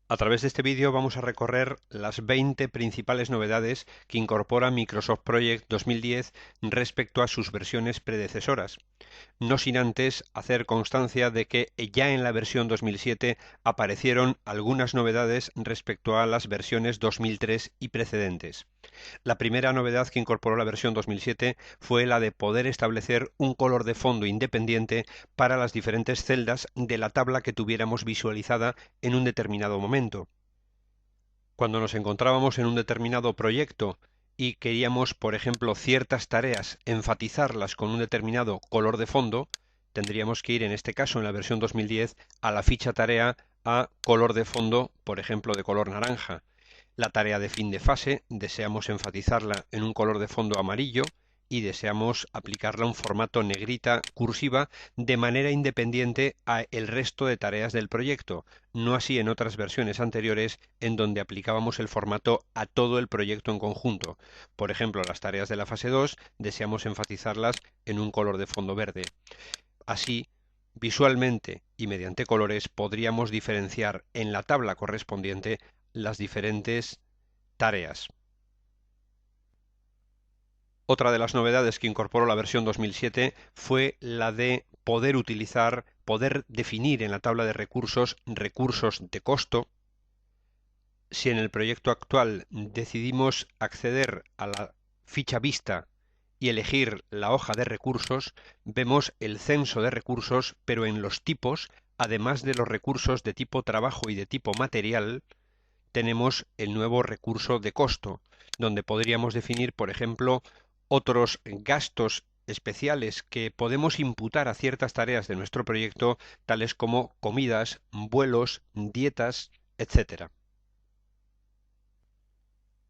A través de este vídeo vamos a recorrer las 20 principales novedades que incorpora Microsoft Project 2010 respecto a sus versiones predecesoras, no sin antes hacer constancia de que ya en la versión 2007 aparecieron algunas novedades respecto a las versiones 2003 y precedentes. La primera novedad que incorporó la versión 2007 fue la de poder establecer un color de fondo independiente para las diferentes celdas de la tabla que tuviéramos visualizada en un determinado momento. Cuando nos encontrábamos en un determinado proyecto y queríamos, por ejemplo, ciertas tareas enfatizarlas con un determinado color de fondo, tendríamos que ir, en este caso, en la versión 2010, a la ficha tarea a color de fondo, por ejemplo, de color naranja. La tarea de fin de fase deseamos enfatizarla en un color de fondo amarillo y deseamos aplicarla a un formato negrita cursiva de manera independiente a el resto de tareas del proyecto, no así en otras versiones anteriores en donde aplicábamos el formato a todo el proyecto en conjunto. Por ejemplo, las tareas de la fase 2 deseamos enfatizarlas en un color de fondo verde. Así, visualmente y mediante colores podríamos diferenciar en la tabla correspondiente las diferentes tareas. Otra de las novedades que incorporó la versión 2007 fue la de poder definir en la tabla de recursos de costo. Si en el proyecto actual decidimos acceder a la ficha vista y elegir la hoja de recursos, vemos el censo de recursos, pero en los tipos, además de los recursos de tipo trabajo y de tipo material, tenemos el nuevo recurso de costo, donde podríamos definir, por ejemplo, otros gastos especiales que podemos imputar a ciertas tareas de nuestro proyecto, tales como comidas, vuelos, dietas, etc.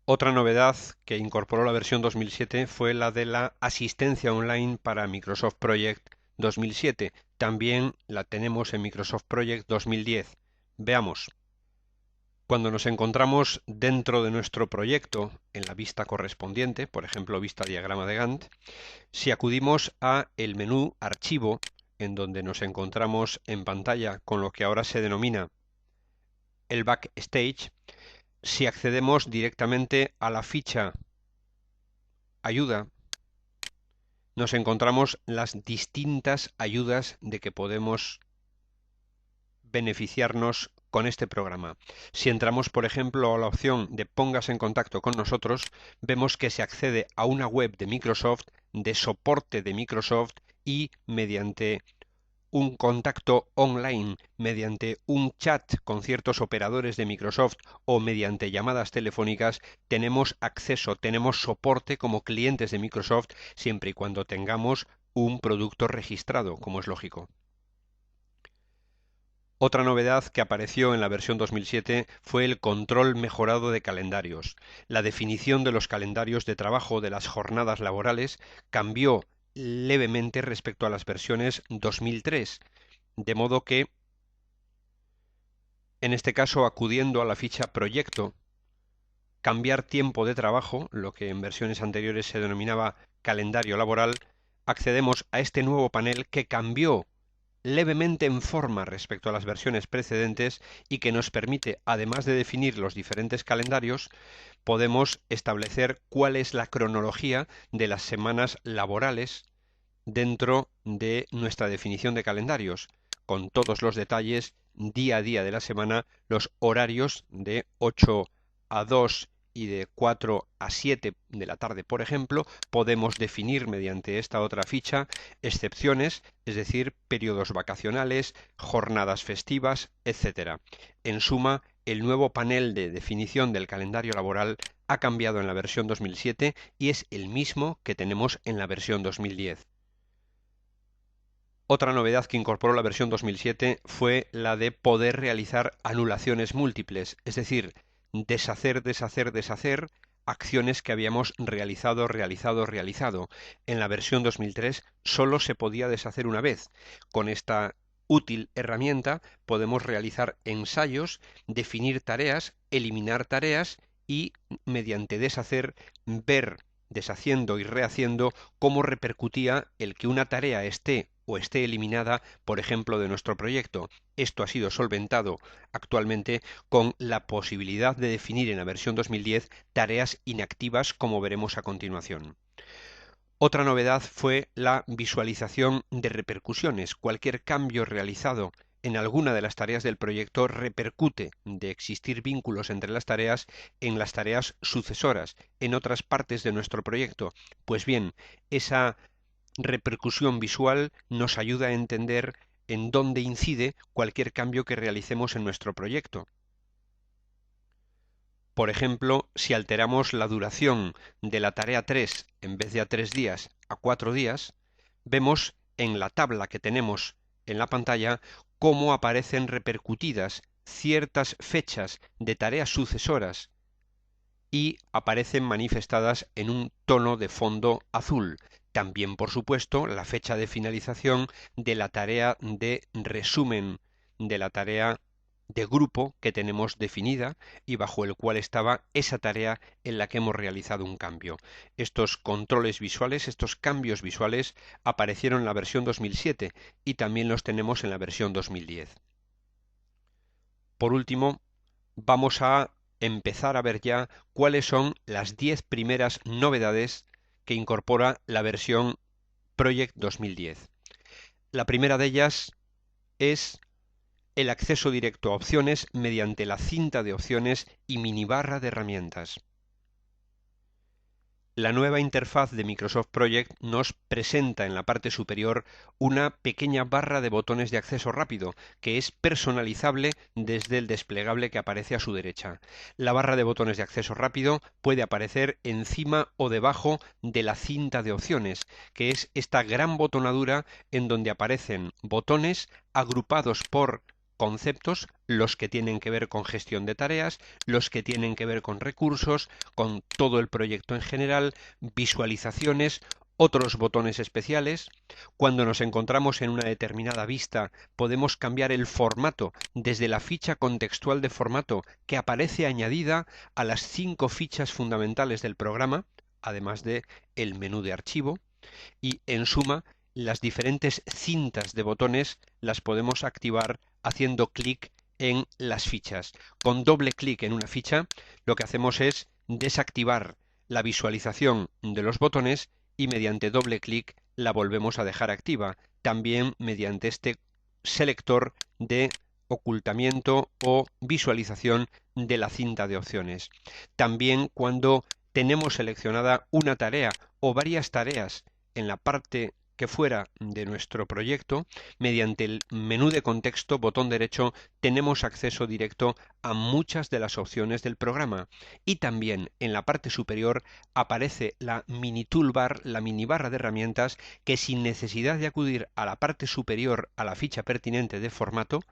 Otra novedad que incorporó la versión 2007 fue la de la asistencia online para Microsoft Project 2007. También la tenemos en Microsoft Project 2010. Veamos. Cuando nos encontramos dentro de nuestro proyecto en la vista correspondiente, por ejemplo, vista diagrama de Gantt, si acudimos a el menú Archivo, en donde nos encontramos en pantalla con lo que ahora se denomina el Backstage, si accedemos directamente a la ficha Ayuda, nos encontramos las distintas ayudas de que podemos beneficiarnos con este programa. Si entramos, por ejemplo, a la opción de Póngase en contacto con nosotros, vemos que se accede a una web de Microsoft, de soporte de Microsoft y mediante un contacto online, mediante un chat con ciertos operadores de Microsoft o mediante llamadas telefónicas, tenemos acceso, tenemos soporte como clientes de Microsoft siempre y cuando tengamos un producto registrado, como es lógico. Otra novedad que apareció en la versión 2007 fue el control mejorado de calendarios. La definición de los calendarios de trabajo de las jornadas laborales cambió levemente respecto a las versiones 2003, de modo que, en este caso, acudiendo a la ficha Proyecto, cambiar tiempo de trabajo, lo que en versiones anteriores se denominaba calendario laboral, accedemos a este nuevo panel que cambió levemente en forma respecto a las versiones precedentes y que nos permite, además de definir los diferentes calendarios, podemos establecer cuál es la cronología de las semanas laborales dentro de nuestra definición de calendarios, con todos los detalles día a día de la semana, los horarios de 8 a 2 y de 4 a 7 de la tarde, por ejemplo, podemos definir mediante esta otra ficha excepciones, es decir, periodos vacacionales, jornadas festivas, etc. En suma, el nuevo panel de definición del calendario laboral ha cambiado en la versión 2007 y es el mismo que tenemos en la versión 2010. Otra novedad que incorporó la versión 2007 fue la de poder realizar anulaciones múltiples, es decir, deshacer acciones que habíamos realizado. En la versión 2003 solo se podía deshacer una vez. Con esta útil herramienta podemos realizar ensayos, definir tareas, eliminar tareas y, mediante deshacer, ver deshaciendo y rehaciendo cómo repercutía el que una tarea esté o esté eliminada, por ejemplo, de nuestro proyecto. Esto ha sido solventado actualmente con la posibilidad de definir en la versión 2010 tareas inactivas, como veremos a continuación. Otra novedad fue la visualización de repercusiones. Cualquier cambio realizado en alguna de las tareas del proyecto repercute, de existir vínculos entre las tareas, en las tareas sucesoras, en otras partes de nuestro proyecto. Pues bien, esa repercusión visual nos ayuda a entender en dónde incide cualquier cambio que realicemos en nuestro proyecto. Por ejemplo, si alteramos la duración de la tarea 3 en vez de a 3 días a 4 días, vemos en la tabla que tenemos en la pantalla cómo aparecen repercutidas ciertas fechas de tareas sucesoras y aparecen manifestadas en un tono de fondo azul. También, por supuesto, la fecha de finalización de la tarea de resumen de la tarea de grupo que tenemos definida y bajo el cual estaba esa tarea en la que hemos realizado un cambio. Estos controles visuales, estos cambios visuales, aparecieron en la versión 2007 y también los tenemos en la versión 2010. Por último, vamos a empezar a ver ya cuáles son las 10 primeras novedades que incorpora la versión Project 2010. La primera de ellas es el acceso directo a opciones mediante la cinta de opciones y minibarra de herramientas. La nueva interfaz de Microsoft Project nos presenta en la parte superior una pequeña barra de botones de acceso rápido que es personalizable desde el desplegable que aparece a su derecha. La barra de botones de acceso rápido puede aparecer encima o debajo de la cinta de opciones, que es esta gran botonadura en donde aparecen botones agrupados por conceptos, los que tienen que ver con gestión de tareas, los que tienen que ver con recursos, con todo el proyecto en general, visualizaciones, otros botones especiales. Cuando nos encontramos en una determinada vista, podemos cambiar el formato desde la ficha contextual de formato que aparece añadida a las 5 fichas fundamentales del programa, además de el menú de archivo, y en suma, las diferentes cintas de botones las podemos activar haciendo clic en las fichas. Con doble clic en una ficha, lo que hacemos es desactivar la visualización de los botones y mediante doble clic la volvemos a dejar activa, también mediante este selector de ocultamiento o visualización de la cinta de opciones. También cuando tenemos seleccionada una tarea o varias tareas en la parte que fuera de nuestro proyecto, mediante el menú de contexto, botón derecho, tenemos acceso directo a muchas de las opciones del programa. Y también en la parte superior aparece la mini toolbar, la mini barra de herramientas, que sin necesidad de acudir a la parte superior a la ficha pertinente de formato,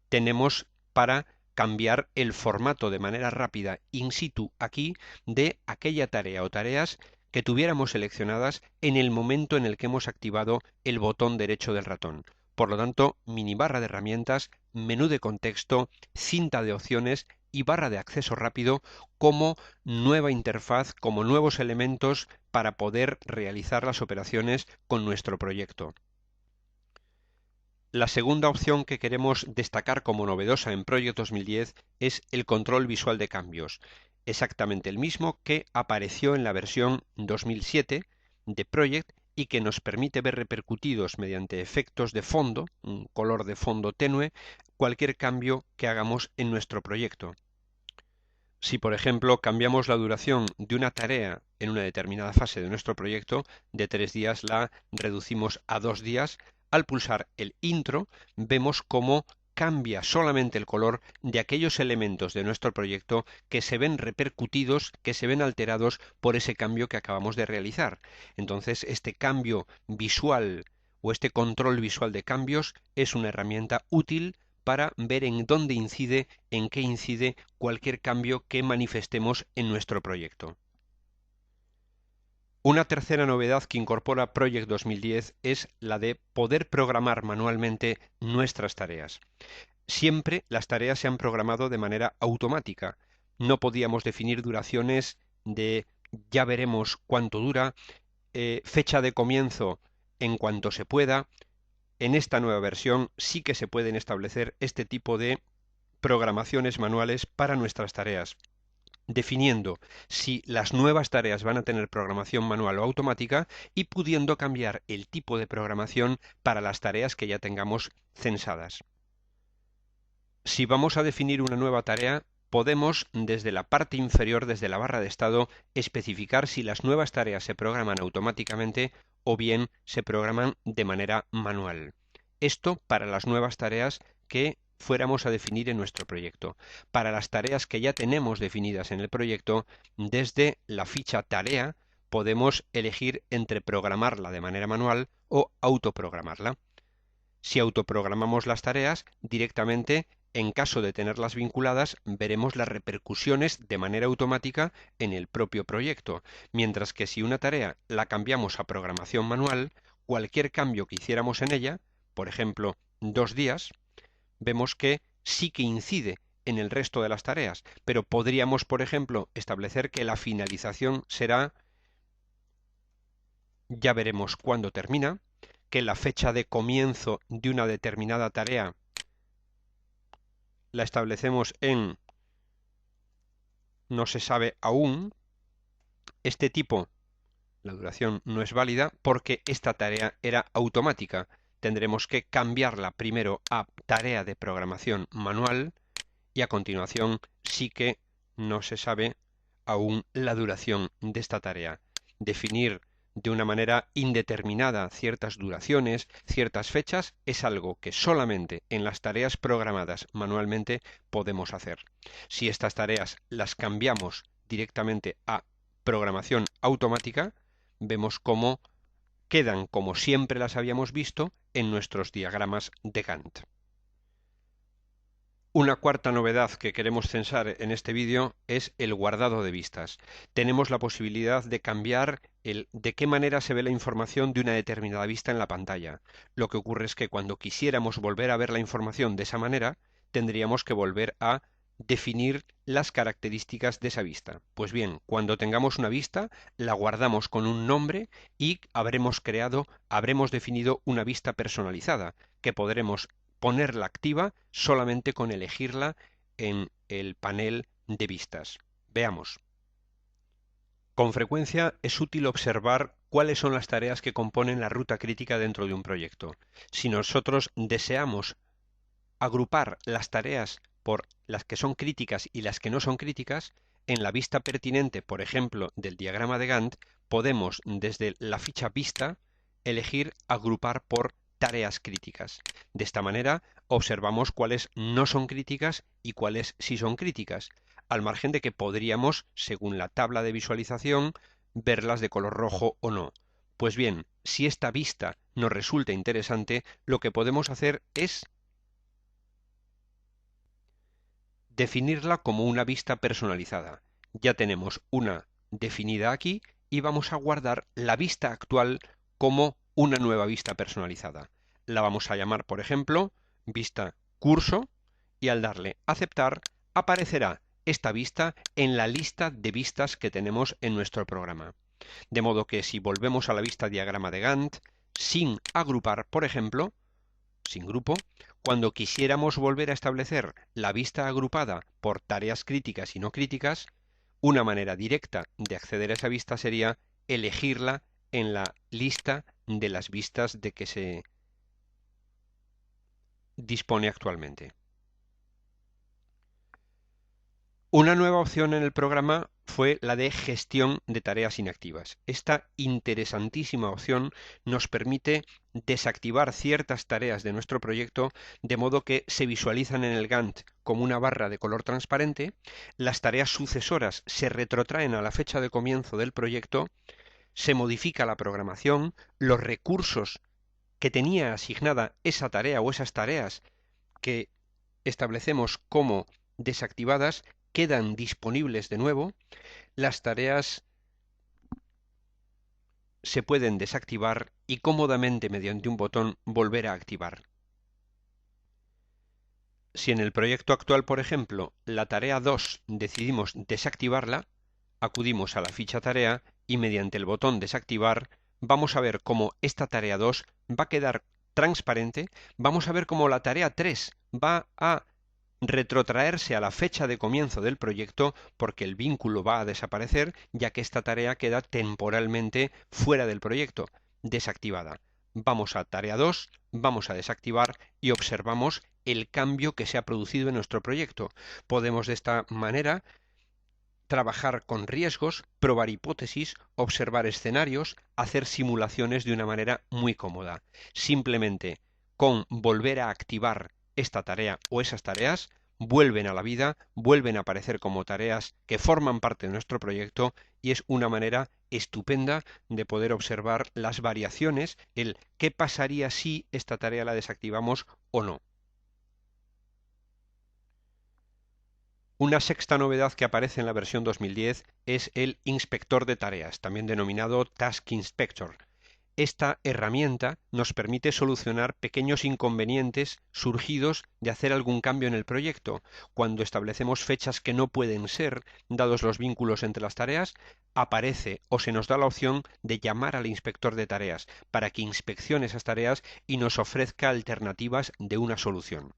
tenemos para cambiar el formato de manera rápida in situ aquí de aquella tarea o tareas que tuviéramos seleccionadas en el momento en el que hemos activado el botón derecho del ratón. Por lo tanto, mini barra de herramientas, menú de contexto, cinta de opciones y barra de acceso rápido como nueva interfaz, como nuevos elementos para poder realizar las operaciones con nuestro proyecto. La segunda opción que queremos destacar como novedosa en Project 2010 es el control visual de cambios, exactamente el mismo que apareció en la versión 2007 de Project y que nos permite ver repercutidos mediante efectos de fondo, un color de fondo tenue, cualquier cambio que hagamos en nuestro proyecto. Si, por ejemplo, cambiamos la duración de una tarea en una determinada fase de nuestro proyecto, de 3 días la reducimos a 2 días, al pulsar el intro vemos cómo cambia solamente el color de aquellos elementos de nuestro proyecto que se ven repercutidos, que se ven alterados por ese cambio que acabamos de realizar. Entonces, este cambio visual o este control visual de cambios es una herramienta útil para ver en dónde incide, en qué incide cualquier cambio que manifestemos en nuestro proyecto. Una tercera novedad que incorpora Project 2010 es la de poder programar manualmente nuestras tareas. Siempre las tareas se han programado de manera automática. No podíamos definir duraciones de ya veremos cuánto dura, fecha de comienzo en cuanto se pueda, en esta nueva versión sí que se pueden establecer este tipo de programaciones manuales para nuestras tareas, definiendo si las nuevas tareas van a tener programación manual o automática y pudiendo cambiar el tipo de programación para las tareas que ya tengamos censadas. Si vamos a definir una nueva tarea, podemos desde la parte inferior, desde la barra de estado, especificar si las nuevas tareas se programan automáticamente o bien se programan de manera manual. Esto para las nuevas tareas que fuéramos a definir en nuestro proyecto. Para las tareas que ya tenemos definidas en el proyecto, desde la ficha tarea podemos elegir entre programarla de manera manual o autoprogramarla. Si autoprogramamos las tareas, directamente, en caso de tenerlas vinculadas, veremos las repercusiones de manera automática en el propio proyecto, mientras que si una tarea la cambiamos a programación manual, cualquier cambio que hiciéramos en ella, por ejemplo, 2 días, vemos que sí que incide en el resto de las tareas, pero podríamos, por ejemplo, establecer que la finalización será, ya veremos cuándo termina, que la fecha de comienzo de una determinada tarea la establecemos en no se sabe aún. Este tipo, la duración no es válida porque esta tarea era automática. Tendremos que cambiarla primero a tarea de programación manual y a continuación sí que no se sabe aún la duración de esta tarea. Definir de una manera indeterminada ciertas duraciones, ciertas fechas, es algo que solamente en las tareas programadas manualmente podemos hacer. Si estas tareas las cambiamos directamente a programación automática, vemos cómo quedan como siempre las habíamos visto en nuestros diagramas de Gantt. Una cuarta novedad que queremos censar en este vídeo es el guardado de vistas. Tenemos la posibilidad de cambiar de qué manera se ve la información de una determinada vista en la pantalla. Lo que ocurre es que cuando quisiéramos volver a ver la información de esa manera, tendríamos que volver a definir las características de esa vista. Pues bien, cuando tengamos una vista, la guardamos con un nombre y habremos definido una vista personalizada que podremos ponerla activa solamente con elegirla en el panel de vistas. Veamos. Con frecuencia es útil observar cuáles son las tareas que componen la ruta crítica dentro de un proyecto. Si nosotros deseamos agrupar las tareas por las que son críticas y las que no son críticas, en la vista pertinente, por ejemplo, del diagrama de Gantt, podemos desde la ficha vista elegir agrupar por tareas críticas. De esta manera observamos cuáles no son críticas y cuáles sí son críticas, al margen de que podríamos, según la tabla de visualización, verlas de color rojo o no. Pues bien, si esta vista nos resulta interesante, lo que podemos hacer es definirla como una vista personalizada. Ya tenemos una definida aquí y vamos a guardar la vista actual como una nueva vista personalizada. La vamos a llamar, por ejemplo, vista curso y al darle aceptar aparecerá esta vista en la lista de vistas que tenemos en nuestro programa. De modo que si volvemos a la vista diagrama de Gantt, sin agrupar, por ejemplo, sin grupo, cuando quisiéramos volver a establecer la vista agrupada por tareas críticas y no críticas, una manera directa de acceder a esa vista sería elegirla en la lista de las vistas de que se dispone actualmente. Una nueva opción en el programa fue la de gestión de tareas inactivas. Esta interesantísima opción nos permite desactivar ciertas tareas de nuestro proyecto de modo que se visualizan en el Gantt como una barra de color transparente, las tareas sucesoras se retrotraen a la fecha de comienzo del proyecto, se modifica la programación, los recursos que tenía asignada esa tarea o esas tareas que establecemos como desactivadas quedan disponibles de nuevo, las tareas se pueden desactivar y cómodamente mediante un botón volver a activar. Si en el proyecto actual, por ejemplo, la tarea 2 decidimos desactivarla, acudimos a la ficha tarea y mediante el botón desactivar vamos a ver cómo esta tarea 2 va a quedar transparente, vamos a ver cómo la tarea 3 va a retrotraerse a la fecha de comienzo del proyecto porque el vínculo va a desaparecer, ya que esta tarea queda temporalmente fuera del proyecto, desactivada. Vamos a tarea 2, vamos a desactivar y observamos el cambio que se ha producido en nuestro proyecto. Podemos de esta manera trabajar con riesgos, probar hipótesis, observar escenarios, hacer simulaciones de una manera muy cómoda. Simplemente con volver a activar esta tarea o esas tareas, vuelven a la vida, vuelven a aparecer como tareas que forman parte de nuestro proyecto y es una manera estupenda de poder observar las variaciones, el qué pasaría si esta tarea la desactivamos o no. Una sexta novedad que aparece en la versión 2010 es el inspector de tareas, también denominado Task Inspector. Esta herramienta nos permite solucionar pequeños inconvenientes surgidos de hacer algún cambio en el proyecto. Cuando establecemos fechas que no pueden ser, dados los vínculos entre las tareas, aparece o se nos da la opción de llamar al inspector de tareas para que inspeccione esas tareas y nos ofrezca alternativas de una solución.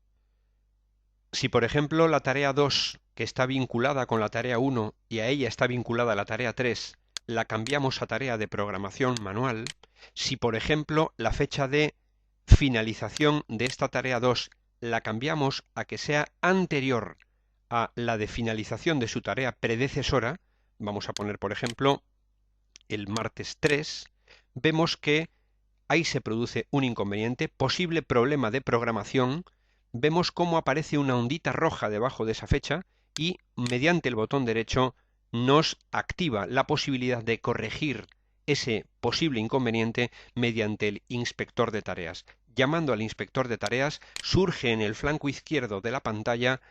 Si, por ejemplo, la tarea 2, que está vinculada con la tarea 1 y a ella está vinculada la tarea 3, la cambiamos a tarea de programación manual, si, por ejemplo, la fecha de finalización de esta tarea 2 la cambiamos a que sea anterior a la de finalización de su tarea predecesora, vamos a poner, por ejemplo, el martes 3, vemos que ahí se produce un inconveniente, posible problema de programación. Vemos cómo aparece una ondita roja debajo de esa fecha y mediante el botón derecho nos activa la posibilidad de corregir ese posible inconveniente mediante el inspector de tareas. Llamando al inspector de tareas, surge en el flanco izquierdo de la pantalla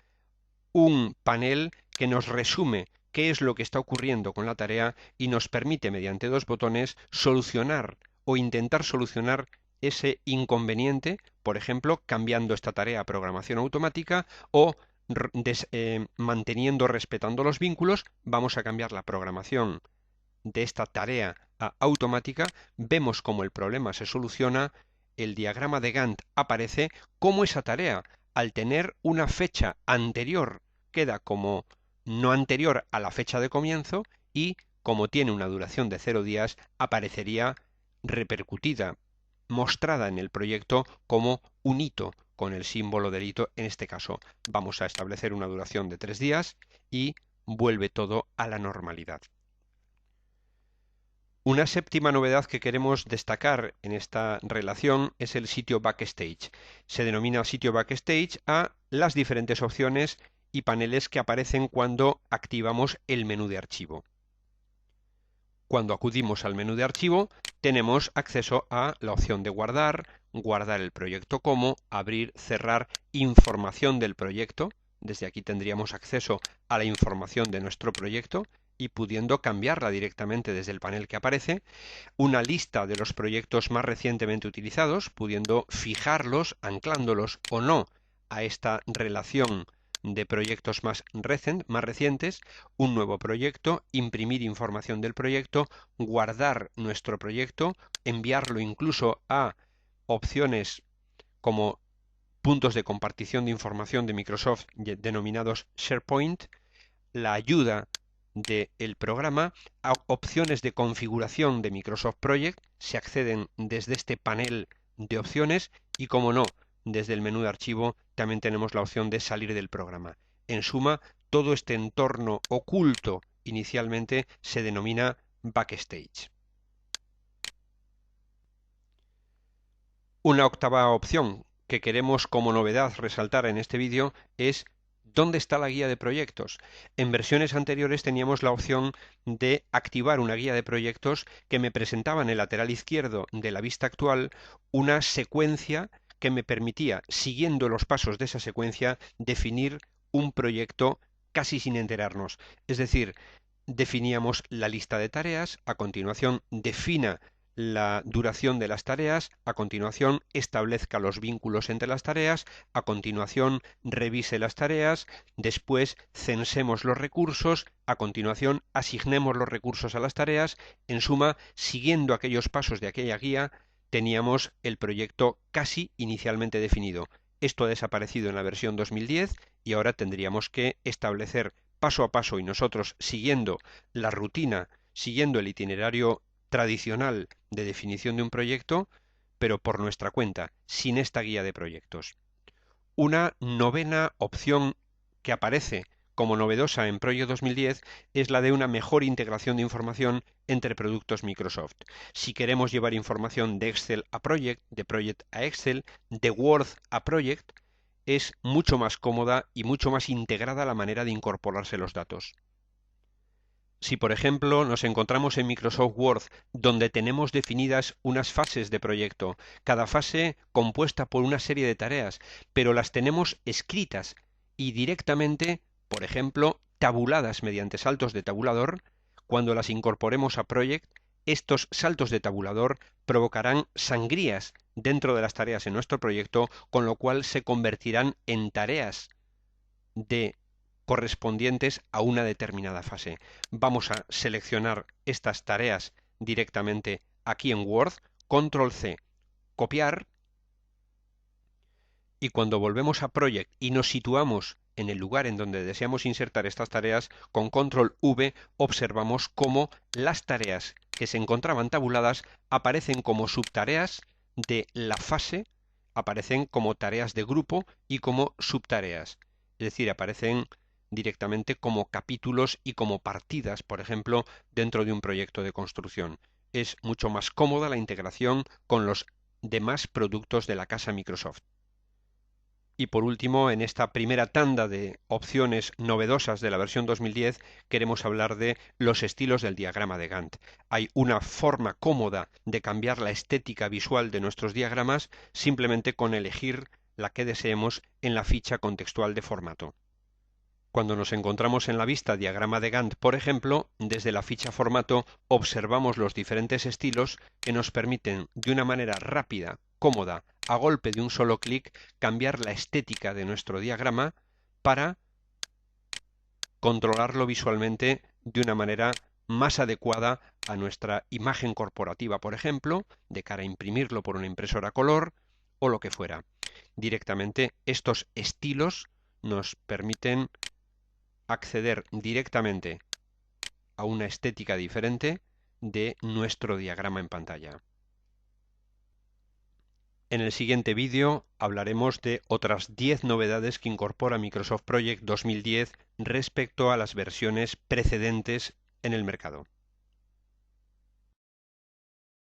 un panel que nos resume qué es lo que está ocurriendo con la tarea y nos permite mediante dos botones solucionar o intentar solucionar ese inconveniente, por ejemplo, cambiando esta tarea a programación automática o manteniendo, respetando los vínculos, vamos a cambiar la programación de esta tarea a automática, vemos cómo el problema se soluciona, el diagrama de Gantt aparece, cómo esa tarea, al tener una fecha anterior, queda como no anterior a la fecha de comienzo y, como tiene una duración de 0 días, aparecería repercutida, mostrada en el proyecto como un hito con el símbolo del hito. En este caso vamos a establecer una duración de 3 días y vuelve todo a la normalidad. Una séptima novedad que queremos destacar en esta relación es el sitio Backstage. Se denomina sitio Backstage a las diferentes opciones y paneles que aparecen cuando activamos el menú de archivo. Cuando acudimos al menú de archivo, tenemos acceso a la opción de guardar, guardar el proyecto como, abrir, cerrar, información del proyecto. Desde aquí tendríamos acceso a la información de nuestro proyecto y pudiendo cambiarla directamente desde el panel que aparece, una lista de los proyectos más recientemente utilizados, pudiendo fijarlos, anclándolos o no a esta relación de proyectos más recientes, un nuevo proyecto, imprimir información del proyecto, guardar nuestro proyecto, enviarlo incluso a opciones como puntos de compartición de información de Microsoft denominados SharePoint, la ayuda del programa, a opciones de configuración de Microsoft Project, se acceden desde este panel de opciones y, como no, desde el menú de archivo también tenemos la opción de salir del programa. En suma, todo este entorno oculto inicialmente se denomina Backstage. Una octava opción que queremos como novedad resaltar en este vídeo es ¿dónde está la guía de proyectos? En versiones anteriores teníamos la opción de activar una guía de proyectos que me presentaba en el lateral izquierdo de la vista actual una secuencia que me permitía, siguiendo los pasos de esa secuencia, definir un proyecto casi sin enterarnos. Es decir, definíamos la lista de tareas, a continuación defina la duración de las tareas, a continuación establezca los vínculos entre las tareas, a continuación revise las tareas, después censemos los recursos, a continuación asignemos los recursos a las tareas, en suma, siguiendo aquellos pasos de aquella guía, teníamos el proyecto casi inicialmente definido. Esto ha desaparecido en la versión 2010 y ahora tendríamos que establecer paso a paso y nosotros siguiendo la rutina, siguiendo el itinerario tradicional de definición de un proyecto, pero por nuestra cuenta, sin esta guía de proyectos. Una novena opción que aparece como novedosa en Project 2010 es la de una mejor integración de información entre productos Microsoft. Si queremos llevar información de Excel a Project, de Project a Excel, de Word a Project, es mucho más cómoda y mucho más integrada la manera de incorporarse los datos. Si, por ejemplo, nos encontramos en Microsoft Word, donde tenemos definidas unas fases de proyecto, cada fase compuesta por una serie de tareas, pero las tenemos escritas y directamente, por ejemplo, tabuladas mediante saltos de tabulador, cuando las incorporemos a Project, estos saltos de tabulador provocarán sangrías dentro de las tareas en nuestro proyecto, con lo cual se convertirán en tareas correspondientes a una determinada fase. Vamos a seleccionar estas tareas directamente aquí en Word, Control C, copiar, y cuando volvemos a Project y nos situamos en el lugar en donde deseamos insertar estas tareas, con Control V observamos cómo las tareas que se encontraban tabuladas aparecen como subtareas de la fase, aparecen como tareas de grupo y como subtareas. Es decir, aparecen directamente como capítulos y como partidas, por ejemplo, dentro de un proyecto de construcción. Es mucho más cómoda la integración con los demás productos de la casa Microsoft. Y por último, en esta primera tanda de opciones novedosas de la versión 2010, queremos hablar de los estilos del diagrama de Gantt. Hay una forma cómoda de cambiar la estética visual de nuestros diagramas simplemente con elegir la que deseemos en la ficha contextual de formato. Cuando nos encontramos en la vista diagrama de Gantt, por ejemplo, desde la ficha formato observamos los diferentes estilos que nos permiten de una manera rápida, cómoda, a golpe de un solo clic, cambiar la estética de nuestro diagrama para controlarlo visualmente de una manera más adecuada a nuestra imagen corporativa, por ejemplo, de cara a imprimirlo por una impresora a color o lo que fuera. Directamente estos estilos nos permiten acceder directamente a una estética diferente de nuestro diagrama en pantalla. En el siguiente vídeo hablaremos de otras 10 novedades que incorpora Microsoft Project 2010 respecto a las versiones precedentes en el mercado.